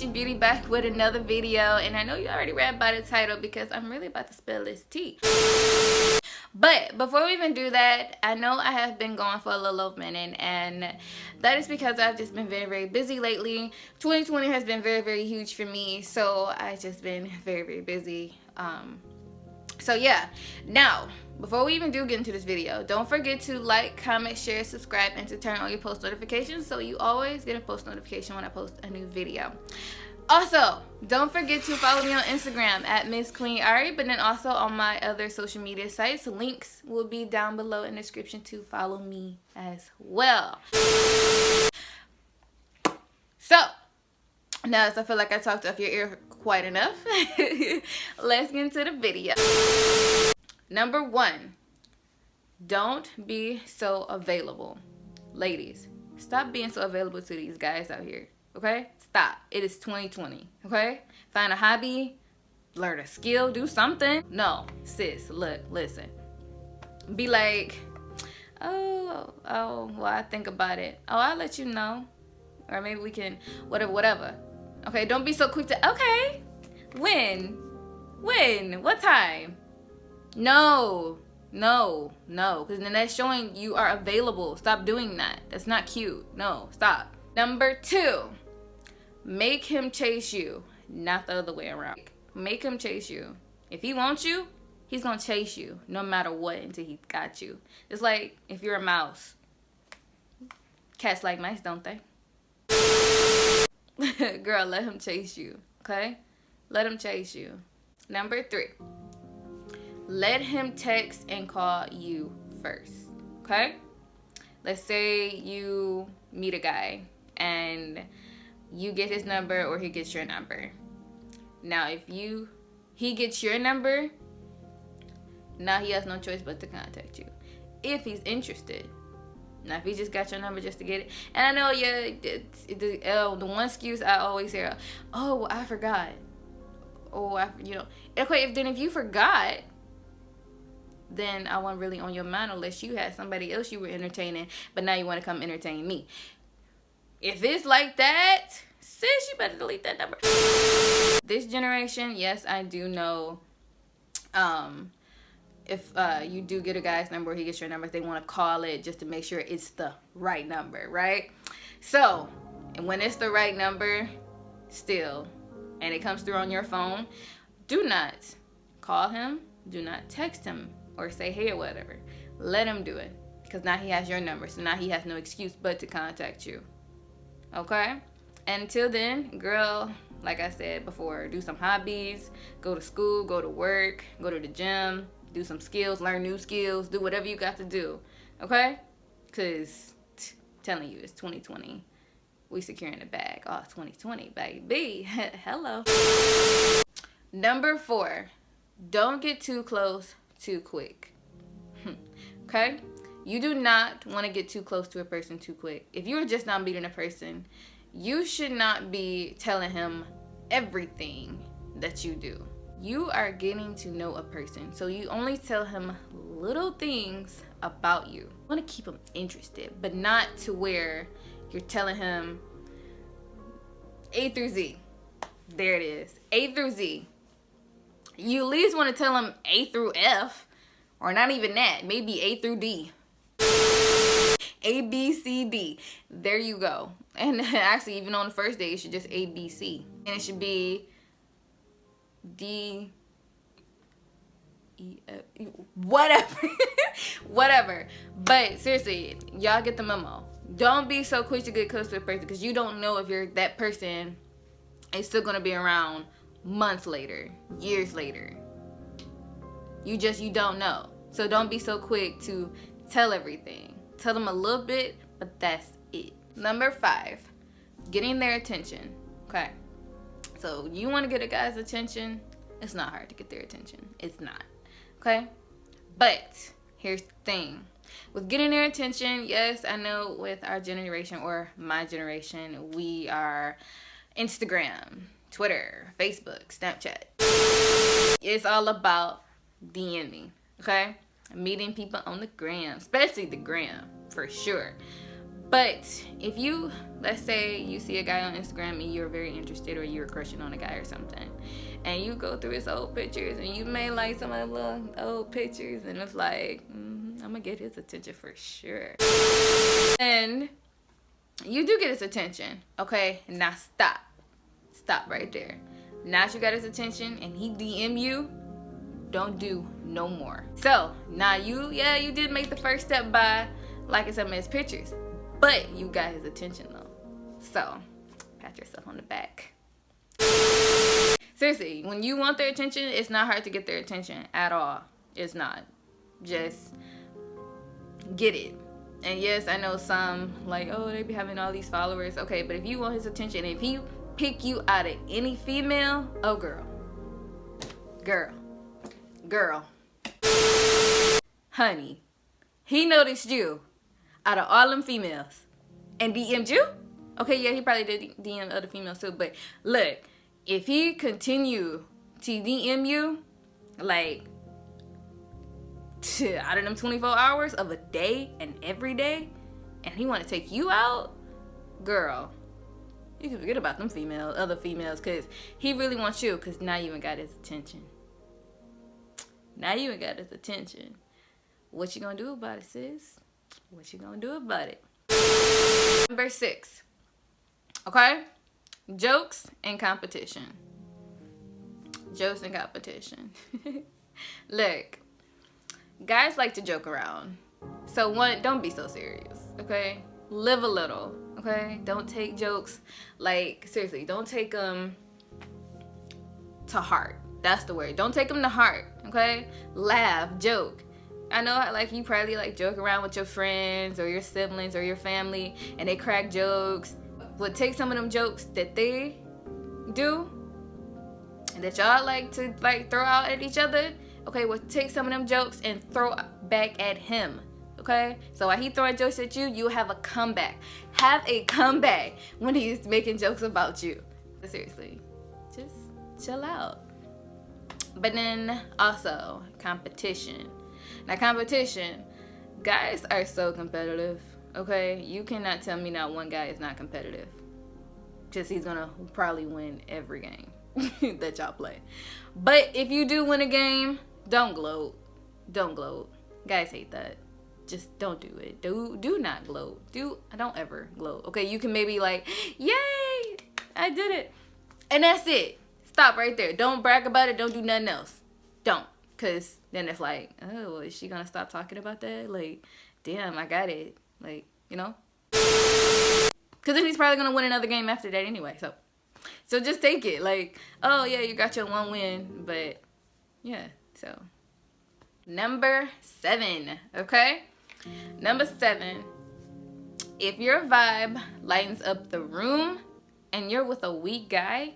Haitian Beauty back with another video, and I know you already read by the title because I'm really about to spill this tea. But before we even do that, I know I have been going for a little minute, and that is because I've just been very busy lately. 2020 has been very huge for me, so I've just been very busy. So yeah, now before we even do get into this video, don't forget to like, comment, share, subscribe, and to turn on your post notifications so you always get a post notification when I post a new video. Also, don't forget to follow me on Instagram at Miss Queen Ari, but then also on my other social media sites. Links will be down below in the description to follow me as well. So, now as I feel like I talked off your ear quite enough, let's get into the video. Number 1, don't be so available. Ladies, stop being so available to these guys out here, okay? Stop. It is 2020, okay? Find a hobby, learn a skill, do something. No, sis, look, listen. Be like, oh, well, I think about it. Oh, I'll let you know. Or maybe we can, whatever. Okay, don't be so quick to, okay, when, what time? No, because then that's showing you are available. Stop doing that. That's not cute. No, stop. Number 2, make him chase you, not the other way around. Make him chase you. If he wants you, he's gonna chase you no matter what until he got you. It's like if you're a mouse. Cats like mice, don't they? Girl, let him chase you, okay? Let him chase you. Number 3, let him text and call you first, okay? Let's say you meet a guy and you get his number or he gets your number. Now, if he gets your number, now he has no choice but to contact you if he's interested. Now, if he just got your number just to get it, and I know, yeah, the one excuse I always hear, oh, I forgot. Oh, okay, if you forgot, then I wasn't really on your mind unless you had somebody else you were entertaining, but now you want to come entertain me. If it's like that, sis, you better delete that number. This generation, yes, I do know, if you do get a guy's number or he gets your number, they want to call it just to make sure it's the right number, right? So, and when it's the right number, still, and it comes through on your phone, do not call him, do not text him, or say hey or whatever. Let him do it, because now he has your number, so now he has no excuse but to contact you, okay? And until then, girl, like I said before, do some hobbies, go to school, go to work, go to the gym, do some skills, learn new skills, do whatever you got to do, okay? Because, telling you, it's 2020. We securing the bag. Oh, 2020, baby. Hello. Number 4, don't get too close too quick. Okay? You do not want to get too close to a person too quick. If you're just not meeting a person, you should not be telling him everything that you do. You are getting to know a person, so you only tell him little things about you. You want to keep him interested, but not to where you're telling him A through Z. There it is, A through Z. You at least want to tell him A through F, or not even that, maybe A through D. A, B, C, D. There you go. And actually, even on the first day, it should just A, B, C. And it should be D, E, F, whatever. Whatever. But seriously, y'all get the memo. Don't be so quick to get close to a person, because you don't know if that person is still going to be around months later, years later. You don't know. So don't be so quick to tell everything. Tell them a little bit, but that's it. Number 5, getting their attention. Okay. So you want to get a guy's attention, it's not hard to get their attention. It's not. Okay? But here's the thing. With getting their attention, yes, I know with our generation, or my generation, we are Instagram, Twitter, Facebook, Snapchat. It's all about DMing, okay? Meeting people on the gram, especially the gram, for sure. But if you, let's say you see a guy on Instagram and you're very interested, or you're crushing on a guy or something, and you go through his old pictures and you may like some of the little old pictures, and it's like, I'm gonna get his attention for sure. And you do get his attention, okay? Now stop right there. Now that you got his attention and he DM you, don't do no more. So now you did make the first step by liking some of his pictures, but you got his attention though. So pat yourself on the back. Seriously, when you want their attention, it's not hard to get their attention at all. It's not. Just get it. And yes, I know some like, oh, they be having all these followers. Okay, but if you want his attention, if he pick you out of any female, oh girl, honey, he noticed you out of all them females and DM'd you. Okay, yeah, he probably did DM other females too, but look, if he continue to DM you like out of them 24 hours of a day and every day, and he want to take you out, girl, you can forget about them other females, because he really wants you, because now you ain't got his attention. What you gonna do about it, sis? What you gonna do about it? Number 6. Okay? Jokes and competition. Look, guys like to joke around. So one, don't be so serious, okay? Live a little, okay? Don't take jokes, like, seriously, don't take them to heart. That's the word. Don't take them to heart, okay? Laugh, joke. I know, like, you probably like joke around with your friends or your siblings or your family, and they crack jokes. But take some of them jokes that they do, and that y'all like to like throw out at each other. Okay, well, take some of them jokes and throw back at him. Okay, so while he throwing jokes at you, you have a comeback. Have a comeback when he's making jokes about you. But seriously, just chill out. But then also competition. Now competition, guys are so competitive. Okay, you cannot tell me not one guy is not competitive. Just he's gonna probably win every game that y'all play. But if you do win a game, don't gloat. Guys hate that. Just don't do it. Do not gloat. Don't ever gloat. Okay, you can maybe like, yay, I did it, and that's it. Stop right there. Don't brag about it. Don't do nothing else. Don't, cause then it's like, oh, is she gonna stop talking about that? Like, damn, I got it. Like, you know, cause then he's probably gonna win another game after that anyway. So just take it. Like, oh yeah, you got your one win, but yeah. So number 7, okay? Number 7, if your vibe lightens up the room and you're with a weak guy,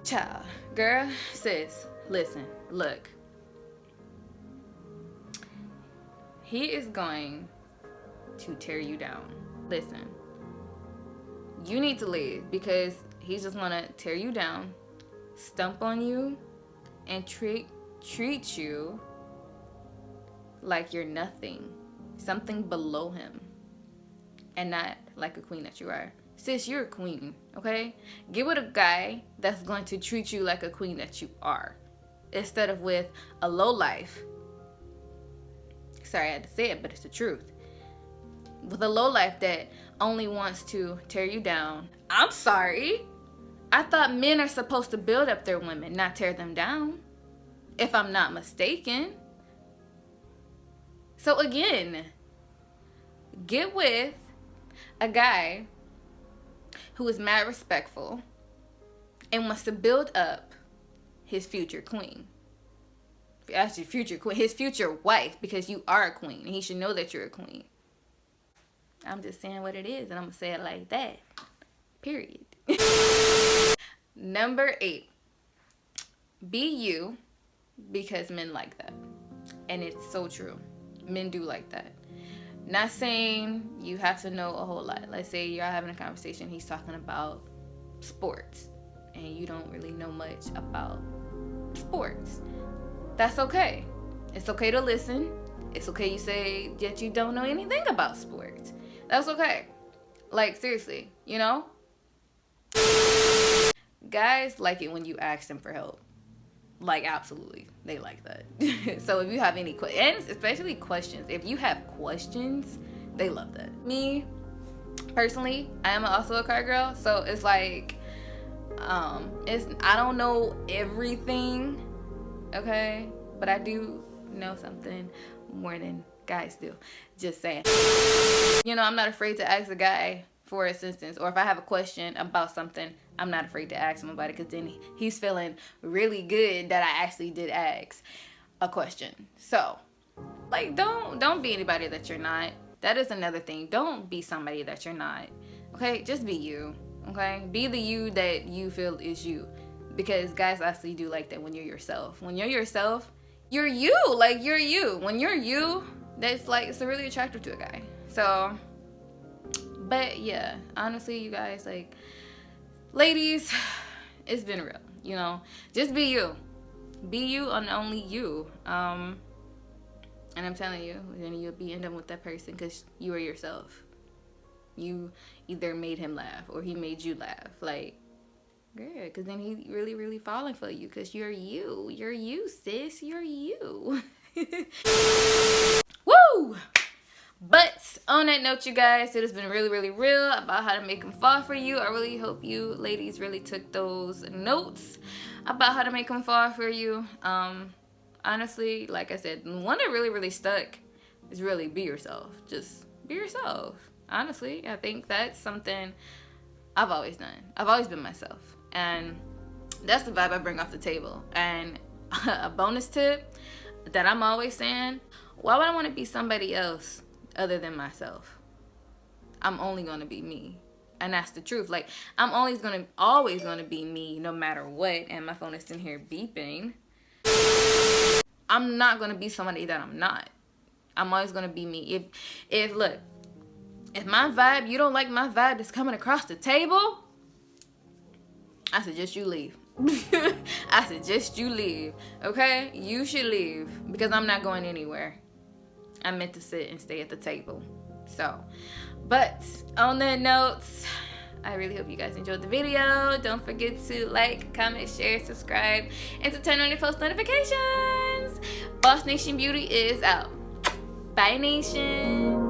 child, girl, sis, listen, look. He is going to tear you down. Listen, you need to leave, because he's just gonna tear you down, stump on you, and treat you like you're nothing, something below him, and not like a queen that you are. Sis, you're a queen, okay? Get with a guy that's going to treat you like a queen that you are, instead of with a lowlife. Sorry I had to say it, but it's the truth. With a lowlife that only wants to tear you down. I'm sorry. I thought men are supposed to build up their women, not tear them down, if I'm not mistaken. So again, get with a guy who is mad respectful and wants to build up his future queen. Actually, future queen, his future wife, because you are a queen and he should know that you're a queen. I'm just saying what it is, and I'm gonna say it like that. Period. Number 8, be you, because men like that. And it's so true. Men do like that. Not saying you have to know a whole lot. Let's say you're having a conversation, he's talking about sports, and you don't really know much about sports. That's okay. It's okay to listen. It's okay you say that you don't know anything about sports. That's okay. Like, seriously, you know? Guys like it when you ask them for help. Like, absolutely. They like that. So if you have any questions, especially questions, if you have questions, they love that. Me, personally, I am also a car girl. So it's like, I don't know everything, okay? But I do know something more than guys do. Just saying. You know, I'm not afraid to ask a guy for assistance, or if I have a question about something, I'm not afraid to ask him about it, because then he's feeling really good that I actually did ask a question. So, like, don't be anybody that you're not. That is another thing. Don't be somebody that you're not. Okay? Just be you. Okay? Be the you that you feel is you. Because guys actually do like that when you're yourself. When you're yourself, you're you. Like, you're you. When you're you, that's like, it's really attractive to a guy. So, but yeah, honestly, you guys, like, ladies, it's been real, you know. Just be you. Be you and only you. And I'm telling you, then you'll be ending with that person because you are yourself. You either made him laugh or he made you laugh. Like, good, because then he really, really falling for you because you're you. You're you, sis. You're you. Woo! But on that note, you guys, it has been really, really real about how to make them fall for you. I really hope you ladies really took those notes about how to make them fall for you. Honestly, like I said, the one that really, really stuck is really be yourself. Just be yourself. Honestly, I think that's something I've always done. I've always been myself. And that's the vibe I bring off the table. And a bonus tip that I'm always saying, why would I want to be somebody else other than myself? I'm only going to be me. And that's the truth. Like, I'm always going to be me no matter what. And my phone is in here beeping. I'm not going to be somebody that I'm not. I'm always going to be me. If my vibe, you don't like my vibe that's coming across the table, I suggest you leave. I suggest you leave. Okay? You should leave. Because I'm not going anywhere. I'm meant to sit and stay at the table. So, but on that note, I really hope you guys enjoyed the video. Don't forget to like, comment, share, subscribe, and to turn on your post notifications. Boss Nation Beauty is out. Bye, Nation.